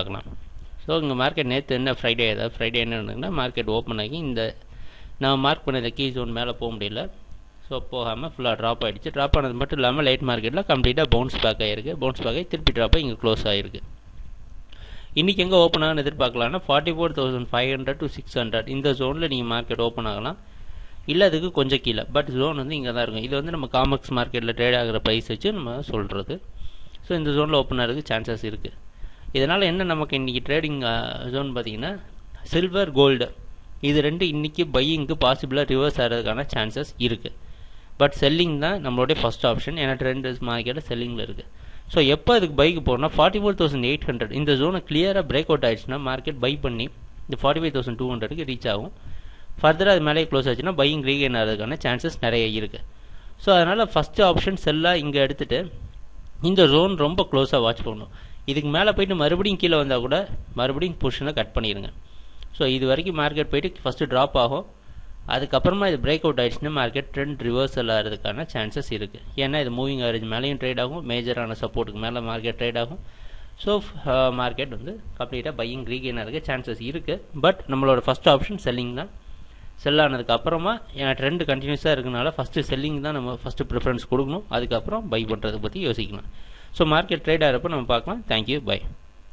பார்க்கலாம். ஸோ இங்கே மார்க்கெட் நேற்று என்ன ஃப்ரைடே என்னன்னா மார்க்கெட் ஓப்பன் ஆகி இந்த நான் மார்க் பண்ண இந்த கீ ஜோன் மேலே போக முடியல. ஸோ போகாமல் ஃபுல்லாக ட்ராப் ஆகிடுச்சு. ட்ராப் ஆனது மட்டும் இல்லாமல் லைட் மார்க்கெட்டில் கம்ப்ளீட்டாக பவுன்ஸ் பேக் ஆகிருக்கு. பவுன்ஸ் பேக் ஆகி திருப்பி ட்ராப் ஆகி இங்கே க்ளோஸ் ஆகிருக்கு. இன்றைக்கி எங்கே ஓப்பன் ஆகுன்னு எதிர்பார்க்கலாம்னா 44,500 to 600 இந்த ஜோனில் நீங்கள் மார்க்கெட் ஓப்பன் ஆகலாம். இல்லை அதுக்கு கொஞ்சம் கீழே, பட் ஜோன் வந்து இங்கே தான் இருக்கும். இது வந்து நம்ம காமெக்ஸ் மார்க்கெட்டில் ட்ரேட் ஆகிற ப்ரைஸ் வச்சு நம்ம சொல்கிறது. ஸோ இந்த ஜோனில் ஓப்பன் ஆகிறதுக்கு சான்சஸ் இருக்குது. இதனால் என்ன நமக்கு இன்றைக்கி ட்ரேடிங் ஜோன் பார்த்திங்கன்னா சில்வர் கோல்டு இது ரெண்டு இன்றைக்கி பையிங்க்கு பாசிபிளாக ரிவர்ஸ் ஆகிறதுக்கான சான்சஸ் இருக்குது. பட் செல்லிங் தான் நம்மளுடைய ஃபஸ்ட் ஆப்ஷன். ஏன்னா ட்ரெண்ட் மார்க்கெட்டில் செல்லிங்கில் இருக்குது. ஸோ எப்போ அதுக்கு பைக்கு போனால் 44,800 இந்த ஜோனை கிளியராக பிரேக் அவுட் ஆகிடுச்சுன்னா மார்க்கெட் பை பண்ணி இந்த 45,200க்கு ரீச் ஆகும். ஃபர்தராக அது மேலே க்ளோஸ் ஆச்சுன்னா பையிங் ரீகெயின் ஆகிறதுக்கான சான்சஸ் நிறைய இருக்குது. ஸோ அதனால் ஃபஸ்ட்டு ஆப்ஷன் செல்லாக இங்கே எடுத்துகிட்டு இந்த ஜோன் ரொம்ப க்ளோஸாக வாட்ச் பண்ணணும். இதுக்கு மேலே போய்ட்டு மறுபடியும் கீழே வந்தால் கூட மறுபடியும் பொசிஷனை கட் பண்ணிடுங்க. ஸோ இது வரைக்கும் மார்க்கெட் போய்ட்டு ஃபஸ்ட்டு ட்ராப் ஆகும். அதுக்கப்புறமா இது பிரேக் அவுட் ஆகிடுச்சுன்னா மார்க்கெட் ட்ரெண்ட் ரிவர்சல் ஆகிறதுக்கான சான்சஸ் இருக்குது. ஏன்னா இது மூவிங் ஆவரேஜ் மேலேயும் ட்ரேட் ஆகும், மேஜரான சப்போர்ட்டுக்கு மேலே மார்க்கெட் ட்ரேட் ஆகும். ஸோ மார்க்கெட் வந்து கம்ப்ளீட்டாக பையிங் ரீகெயின் ஆகிறதுக்கு சான்சஸ் இருக்குது. பட் நம்மளோட ஃபஸ்ட் ஆப்ஷன் செல்லிங் தான். செல் ஆனதுக்கு அப்புறமா ஏன்னா ட்ரெண்ட் கண்டினியூஸாக இருக்கனால ஃபஸ்ட்டு செல்லிங் தான் நம்ம ஃபஸ்ட்டு ப்ரிஃபரன்ஸ் கொடுக்கணும். அதுக்கப்புறம் பை பண்ணுறதை பற்றி யோசிக்கணும். ஸோ மார்க்கெட் ட்ரேட் ஆகிறப்போ நம்ம பார்க்கலாம். Thank you, by.